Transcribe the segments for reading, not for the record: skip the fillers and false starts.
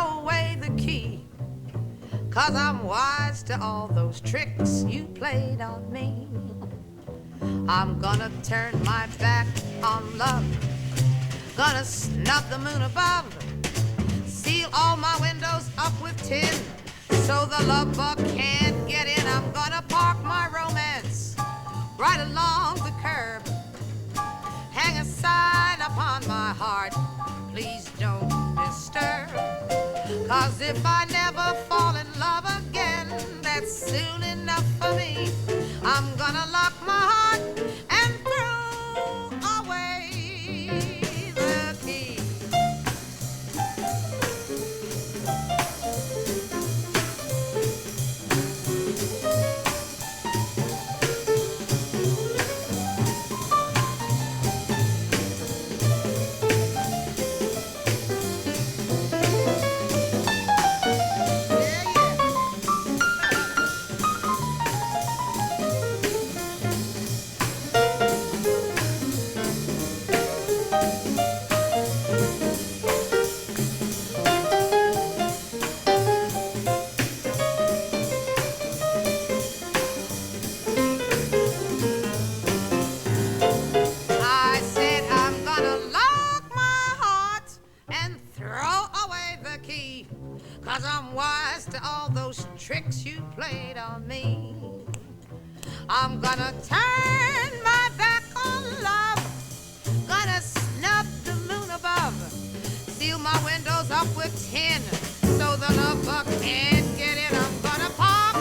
throw away the key, 'cause I'm wise to all those tricks you played on me. I'm gonna turn my back on love, gonna snub the moon above, seal all my windows up with tin so the love bug can't get in. I'm gonna park my romance right along the curb, hang a sign upon my heart, please don't disturb. 'Cause if I never fall in love again, that's soon enough for me. I'm gonna lock my heart and throw away the key. Tricks you played on me. I'm gonna turn my back on love, gonna snub the moon above, seal my windows up with tin so the love bug can't get in. I'm gonna park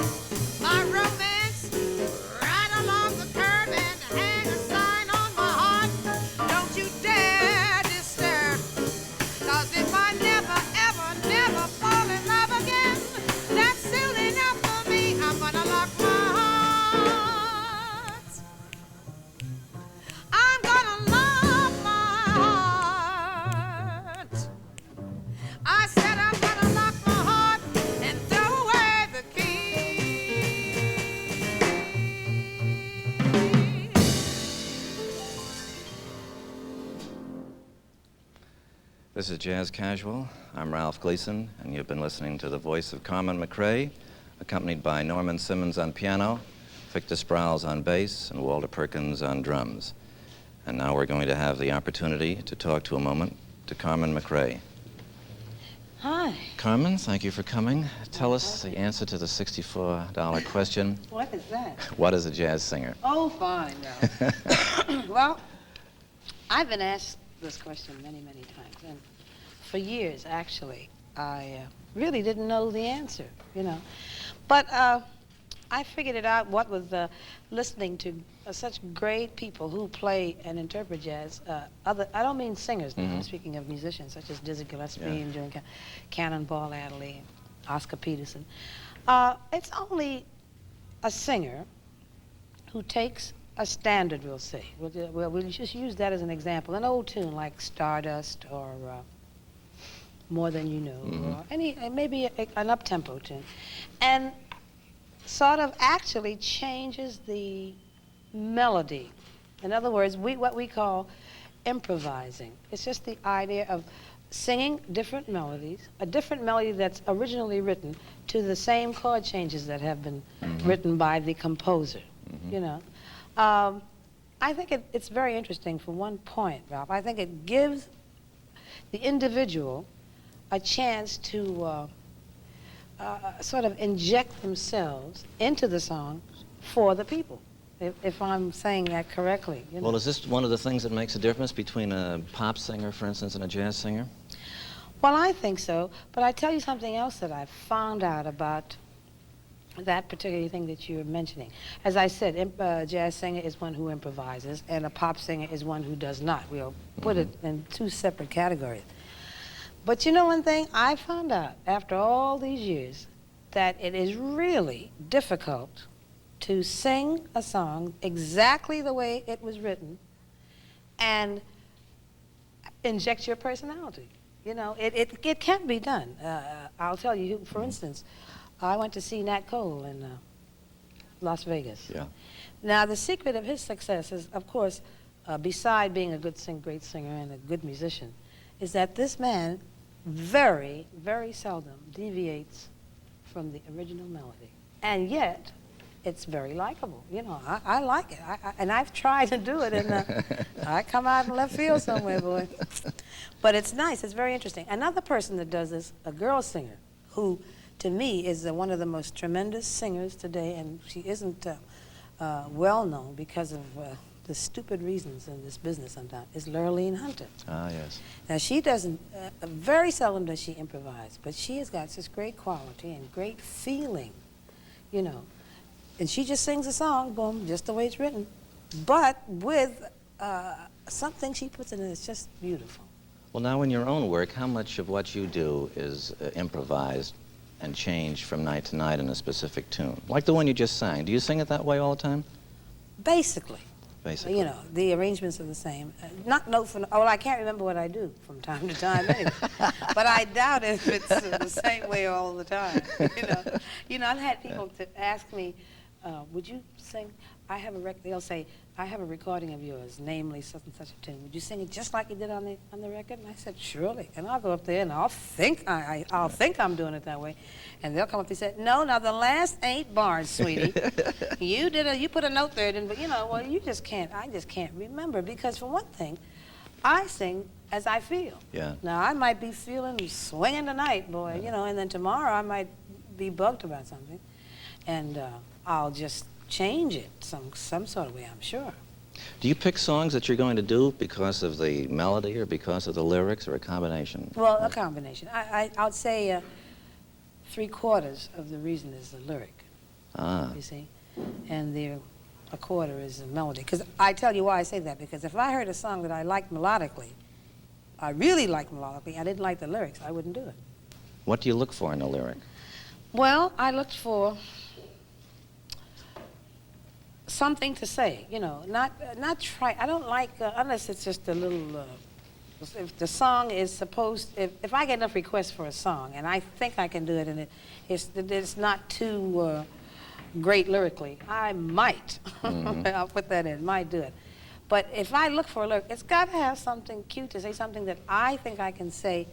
my romance right along the curb and hang a sign on my heart, don't you dare disturb. 'Cause if I never, ever, never fall in love again, that's soon enough for me. I'm gonna lock my heart. I'm gonna lock my heart. I said I'm gonna lock my heart and throw away the key. This is Jazz Casual. I'm Ralph Gleason, and you've been listening to the voice of Carmen McRae, accompanied by Norman Simmons on piano, Victor Sprowls on bass, and Walter Perkins on drums. And now we're going to have the opportunity to talk to a moment to Carmen McRae. Hi. Carmen, thank you for coming. Tell us the answer to the $64 question. What is that? What is a jazz singer? Oh, fine. No. Well, I've been asked this question many, many times, and for years, actually, I really didn't know the answer, you know. But I figured it out, what with listening to such great people who play and interpret jazz. I don't mean singers now, I'm speaking of musicians, such as Dizzy Gillespie and Joan Cannonball Adderley, Oscar Peterson. It's only a singer who takes a standard, we'll say. We'll just use that as an example. An old tune like Stardust or More Than You Know, or maybe an up-tempo tune, and sort of actually changes the melody. In other words, what we call improvising. It's just the idea of singing different melodies, a different melody that's originally written to the same chord changes that have been written by the composer, you know. I think it's very interesting from one point, Ralph. I think it gives the individual a chance to sort of inject themselves into the song for the people, if I'm saying that correctly. You know? Well, is this one of the things that makes a difference between a pop singer, for instance, and a jazz singer? Well, I think so, but I tell you something else that I found out about that particular thing that you're mentioning. As I said, a jazz singer is one who improvises, and a pop singer is one who does not. We'll put it in two separate categories. But you know one thing? I found out after all these years that it is really difficult to sing a song exactly the way it was written and inject your personality. You know, it can be done. I'll tell you, for instance, I went to see Nat Cole in Las Vegas. Yeah. Now, the secret of his success is, of course, beside being a great singer and a good musician, is that this man very, very seldom deviates from the original melody. And yet, it's very likable. You know, I like it. And I've tried to do it, and I come out in left field somewhere, boy. But it's nice. It's very interesting. Another person that does this, a girl singer, who, to me, is one of the most tremendous singers today, and she isn't well known because of the stupid reasons in this business sometimes, is Lurleen Hunter. Ah, yes. Now, she doesn't, very seldom does she improvise, but she has got such great quality and great feeling, you know. And she just sings a song, boom, just the way it's written, but with something she puts in it that's just beautiful. Well, now in your own work, how much of what you do is improvised and changed from night to night in a specific tune? Like the one you just sang. Do you sing it that way all the time? Basically. Basically. You know, the arrangements are the same. Not note for note. Oh, well, I can't remember what I do from time to time anyway. But I doubt if it's the same way all the time. You know, I've had people to ask me, would you sing? I have a they'll say, I have a recording of yours, namely such and such a tune. Would you sing it just like you did on the record? And I said, surely. And I'll go up there and I'll think I'm doing it that way. And they'll come up and say, no, now the last 8 bars, sweetie. You put a note there, but you know, well, I just can't remember, because for one thing, I sing as I feel. Yeah. Now, I might be feeling swinging tonight, boy, you know, and then tomorrow I might be bugged about something. And I'll just change it some sort of way, I'm sure. Do you pick songs that you're going to do because of the melody or because of the lyrics, or a combination? Well, a combination. I'd say 3/4 of the reason is the lyric. Ah. You see? And a quarter is the melody. Because I tell you why I say that, because if I heard a song that I liked melodically, I really liked melodically, I didn't like the lyrics, I wouldn't do it. What do you look for in a lyric? Well, I looked for something to say, you know, not try. I don't like, unless it's just a little, if the song is supposed, if I get enough requests for a song and I think I can do it and it's not too great lyrically, I might, I'll put that in, might do it. But if I look for a lyric, it's got to have something cute to say, something that I think I can say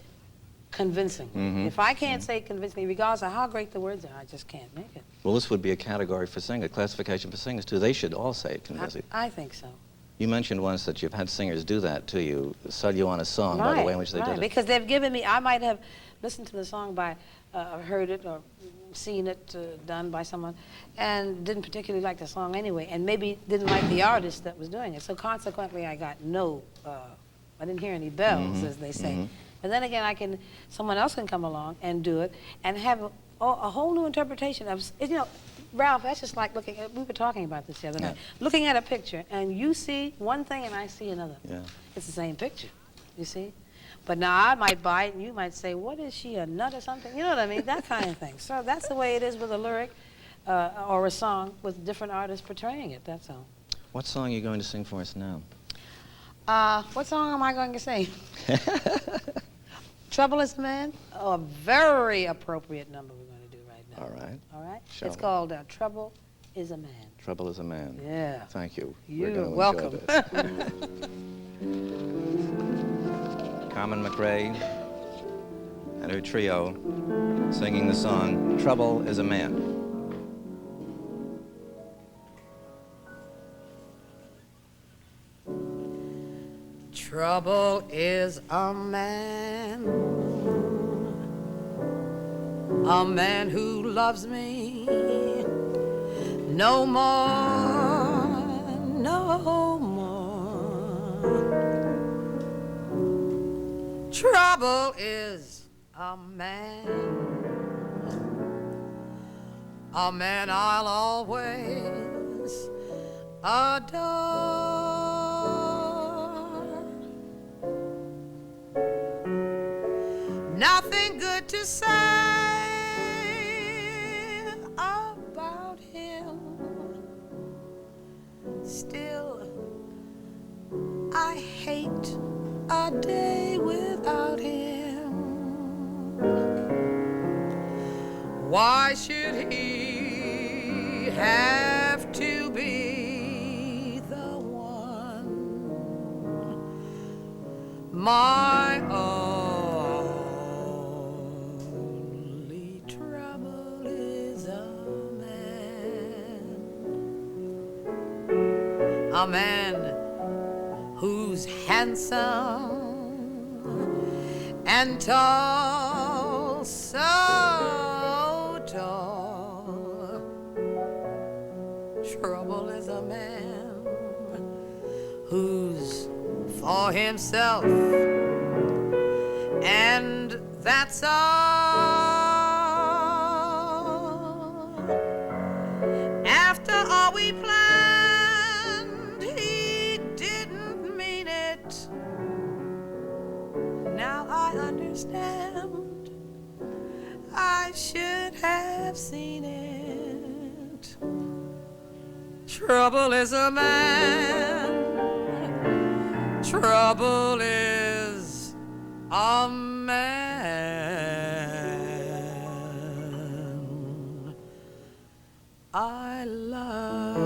convincingly. If I can't say convincingly, regardless of how great the words are, I just can't make it. Well, this would be a category for singers, classification for singers, too. They should all say it convincingly. I think so. You mentioned once that you've had singers do that to you, sell you on a song by the way in which they did it. Because they've given me, I might have listened to the song heard it or seen it done by someone, and didn't particularly like the song anyway, and maybe didn't like the artist that was doing it. So consequently, I got I didn't hear any bells, as they say. But then again, someone else can come along and do it and have a whole new interpretation of, you know, Ralph, that's just like looking at, we were talking about this the other night, looking at a picture and you see one thing and I see another. Yeah. It's the same picture, you see? But now I might buy it and you might say, what is she, a nut or something? You know what I mean? That kind of thing. So that's the way it is with a lyric or a song with different artists portraying it, that's all. What song are you going to sing for us now? What song am I going to sing? Trouble is a Man? Oh, a very appropriate number we're going to do right now. All right. All right? Shall It's we? called Trouble is a Man. Trouble is a Man. Yeah. Thank you. You're We're going welcome. to enjoy this. Carmen McRae and her trio singing the song Trouble is a Man. Trouble is a man who loves me no more, no more. Trouble is a man I'll always adore. Nothing good to say about him. Still, I hate a day without him. Why should he have to be the one? My own. a man who's handsome and tall, so tall. Trouble is a man who's for himself, and that's all. After all we planned, he didn't mean it. Now I understand, I should have seen it. Trouble is a man, trouble is a man I love.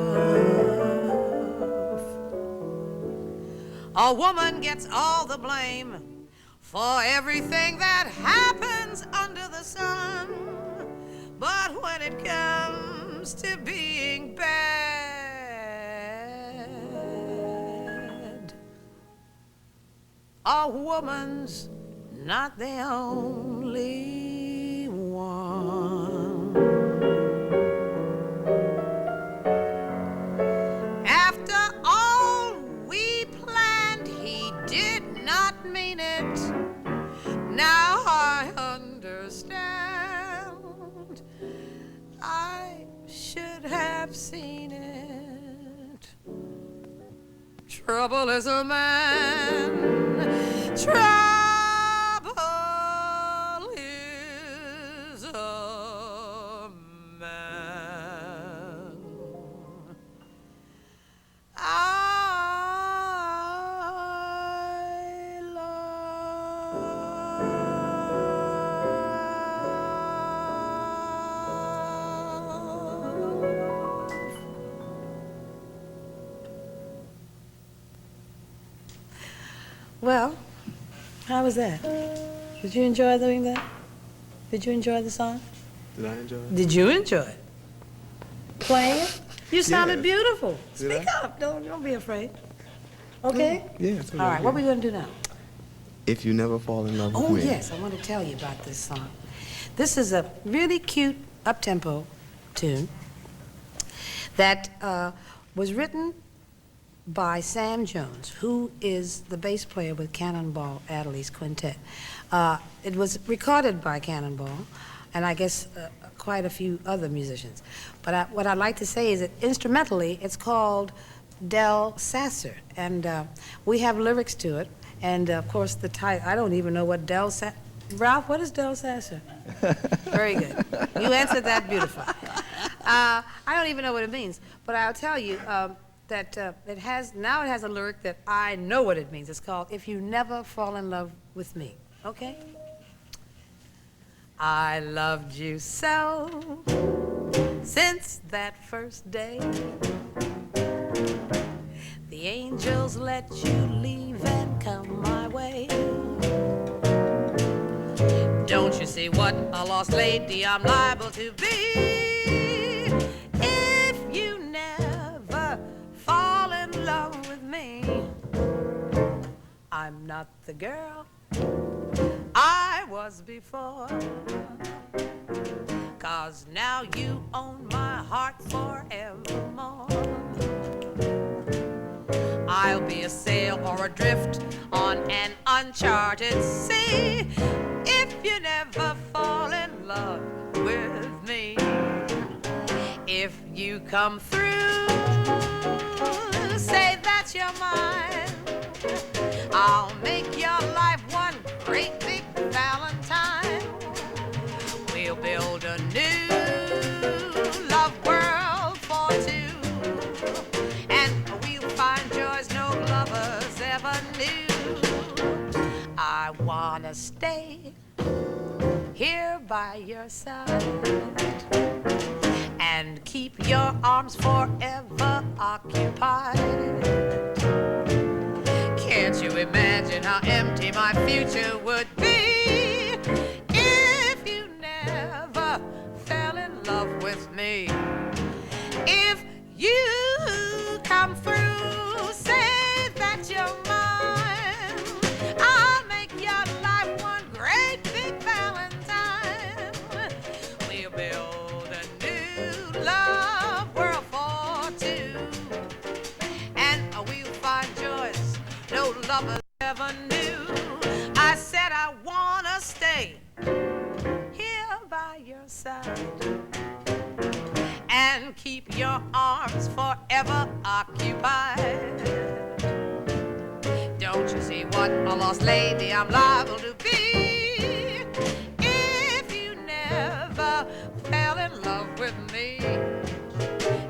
A woman gets all the blame for everything that happens under the sun. But when it comes to being bad, a woman's not the only one. After all we planned, he did not mean it. Now I understand, I should have seen it. Trouble is a man, trouble is a man I love. Well, how was that? Did you enjoy doing that? Did you enjoy the song? Did I enjoy it? Did you enjoy it? Playing it? You sounded beautiful. Did Speak up. Don't be afraid. Okay? Yeah. It's All right, what are we going to do now? If You Never Fall in Love with Oh, Me. yes, I want to tell you about this song. This is a really cute up-tempo tune that was written by Sam Jones, who is the bass player with Cannonball Adderley's Quintet. It was recorded by Cannonball, and I guess quite a few other musicians. But what I'd like to say is that instrumentally, it's called Del Sasser, and we have lyrics to it, and of course the title, I don't even know what Del Sasser, Ralph, what is Del Sasser? Very good. You answered that beautifully. I don't even know what it means, but I'll tell you that it has a lyric that I know what it means. It's called If You Never Fall in Love with Me. Okay? I loved you so since that first day. The angels let you leave and come my way. Don't you see what a lost lady I'm liable to be if you never fall in love with me? I'm not the girl I was before, 'cause now you own my heart forevermore. I'll be a sail or adrift on an uncharted sea if you never fall in love with me. If you come through, say that you're mine. I'll make your life one great big Valentine. We'll build a new love world for two, and we'll find joys no lovers ever knew. I wanna stay here by your side and keep your arms forever occupied. Can't you imagine how empty my future would be if you never fell in love with me? If you come through, never knew. I said I wanna stay here by your side and keep your arms forever occupied. Don't you see what a lost lady I'm liable to be if you never fell in love with me?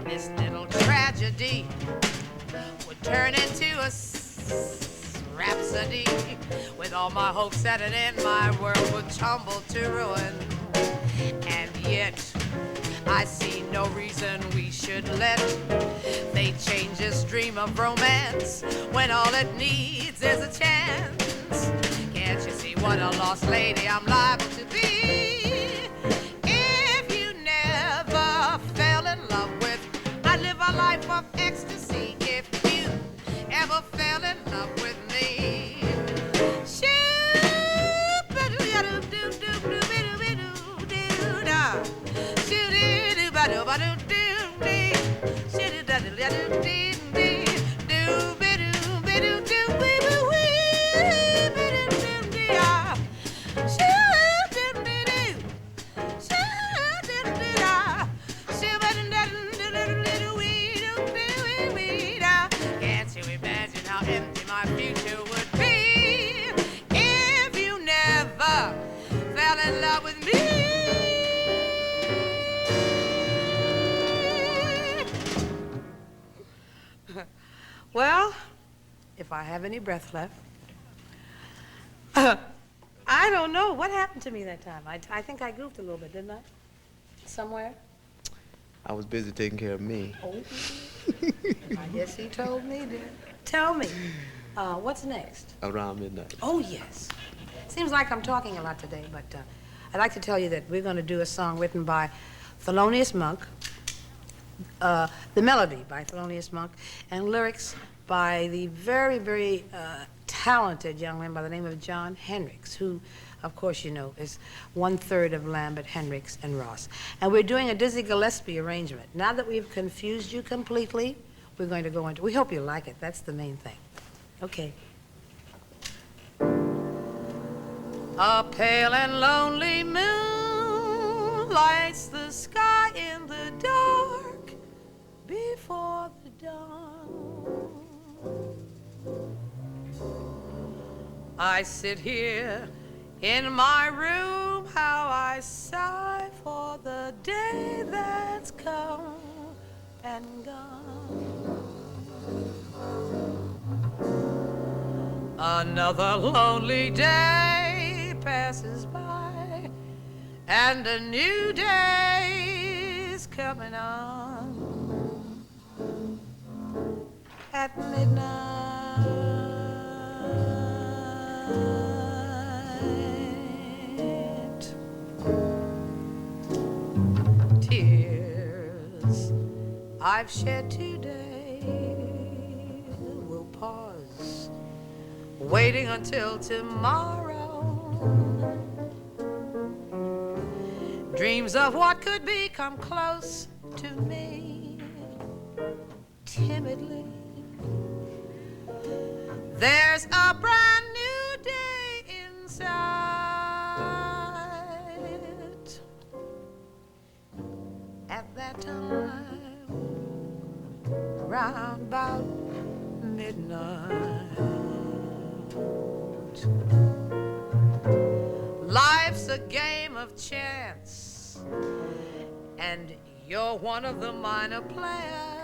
This little tragedy would turn into a rhapsody. With all my hopes set and in, my world would tumble to ruin. And yet I see no reason we should let fate change this dream of romance when all it needs is a chance. Can't you see what a lost lady I'm liable to be if you never fell in love with? I live a life of ecstasy if you ever fell in love with me. Can't you imagine how empty my future would be if you never fell in love with me? Well, if I have any breath left, I don't know what happened to me that time. I think I goofed a little bit, didn't I? Somewhere? I was busy taking care of me. Oh, I guess he told me, dear. Tell me, what's next? Around midnight. Oh, yes. Seems like I'm talking a lot today, but I'd like to tell you that we're going to do a song written by Thelonious Monk, the melody by Thelonious Monk, and lyrics by the very, very talented young man by the name of John Hendricks, who, of course, you know, is 1/3 of Lambert, Hendricks, and Ross. And we're doing a Dizzy Gillespie arrangement. Now that we've confused you completely, we're going to go into, we hope you like it. That's the main thing. Okay. A pale and lonely moon lights the sky in the dark before the dawn. I sit here in my room, how I sigh for the day that's come and gone. Another lonely day passes by, and a new day's coming on. At midnight, tears I've shed today will pause, waiting until tomorrow. Dreams of what could be come close to me timidly. There's a brand new day in sight. At that time, round about midnight, life's a game of chance, and you're one of the minor players.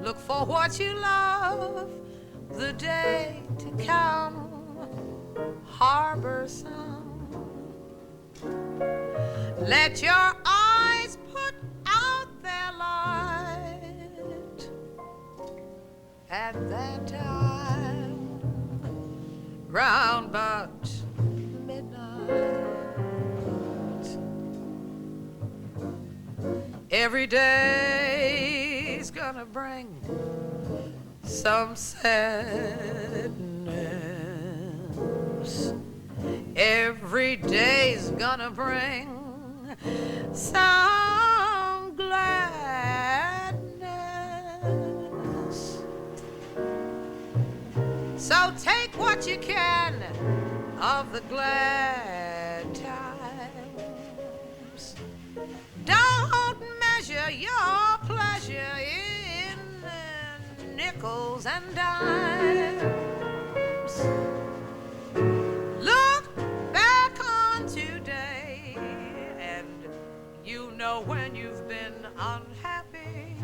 Look for what you love, the day to come, harbor some. Let your eyes put out their light. At that time, round about midnight, every day's gonna bring some sadness. Every day's gonna bring some gladness. So take what you can of the glad times. Don't measure your pleasure in nickels and dimes. Look back on today and you know when you've been unhappy.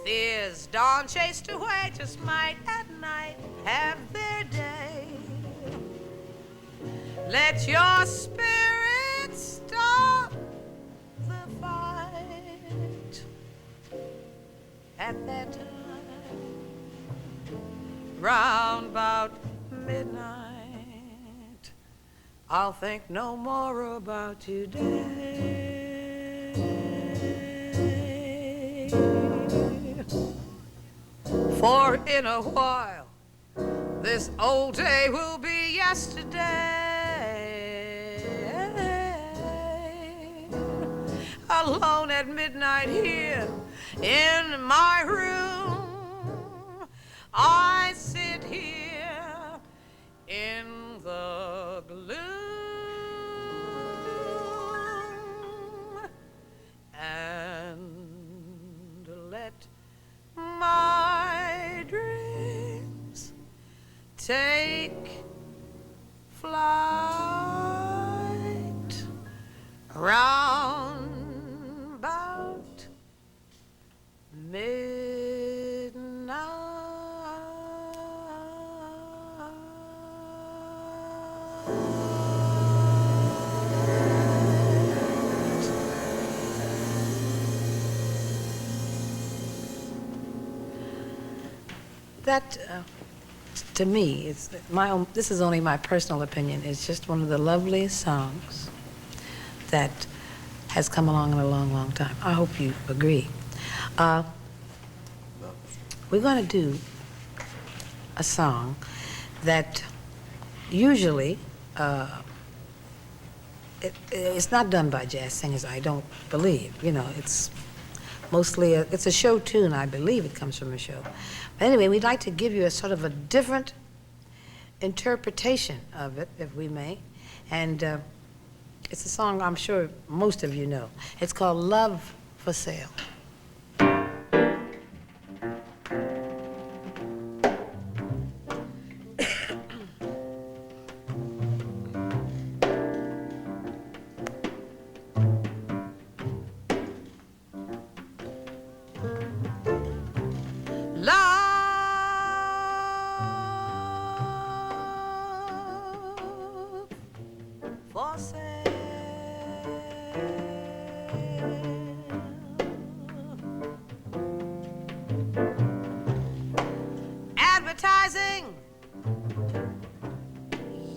Fears dawn chased away just might at night have their day. Let your spirit stop the fight at that time. Round about midnight, I'll think no more about today. For in a while, this old day will be yesterday. Alone at midnight here in my room, I sit here in the gloom and let my dreams take flight round about midnight. That, to me, it's my own. This is only my personal opinion. It's just one of the loveliest songs that has come along in a long, long time. I hope you agree. We're going to do a song that usually it's not done by jazz singers. I don't believe. You know, it's mostly it's a show tune. I believe it comes from a show. But anyway, we'd like to give you a sort of a different interpretation of it, if we may. And it's a song I'm sure most of you know. It's called Love for Sale. For sale. Advertising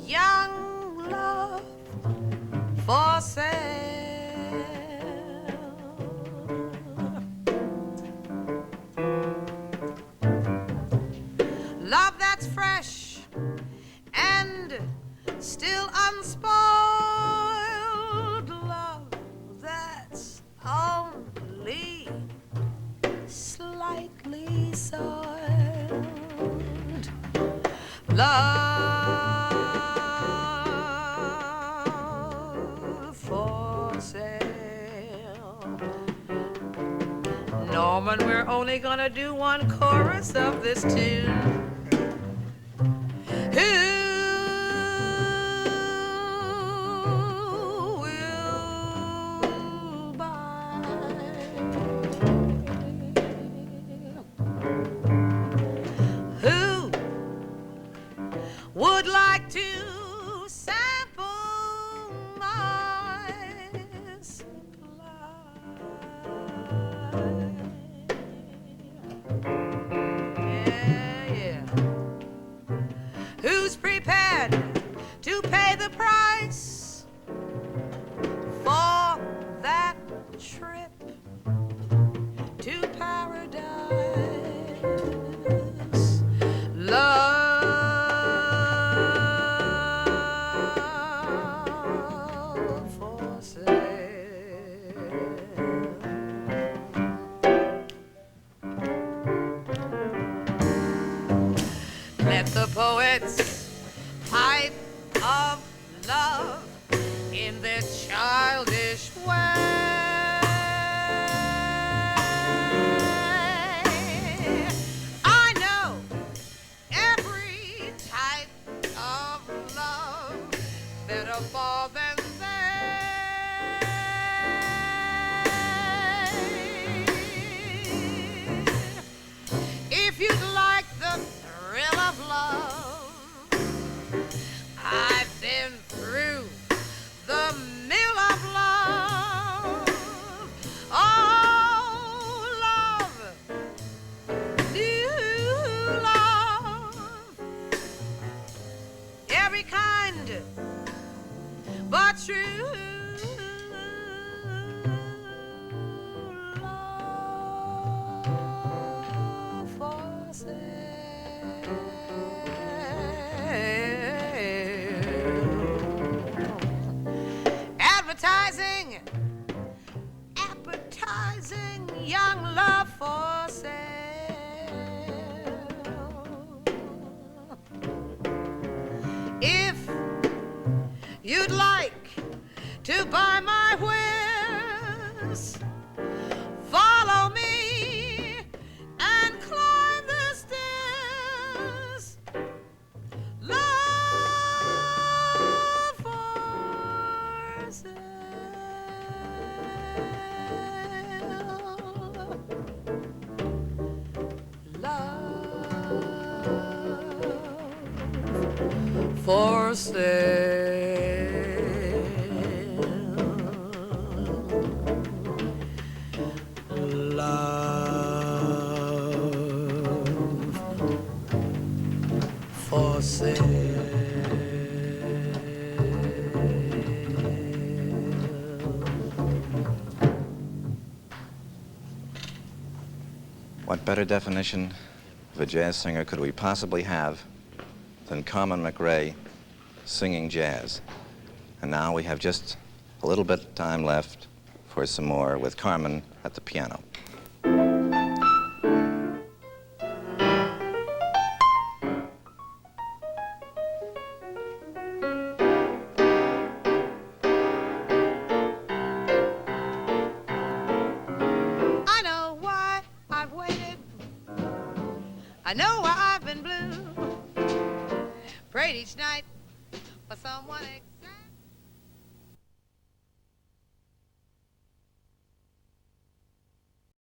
young love for sale. Love that's fresh and still unspoiled, love that's only slightly soiled, love for sale. Norman, we're only gonna do one chorus of this tune. Would like to sample my supply. Yeah, yeah. Who's with the poets pipe of love in their childish way. I know every type of love better fall than they. If you'd like the thrill of love, I've been through the mill of love. Oh, love, new love, every kind but true love for sale. Advertising, appetizing young love for sale. If you'd like to buy my wares, follow me and climb the stairs. Love for sale. Love for sale. For sale. What better definition of a jazz singer could we possibly have than Carmen McRae singing jazz? And now we have just a little bit of time left for some more with Carmen at the piano. I know why I've waited. I know why I've been blue. Prayed each night for someone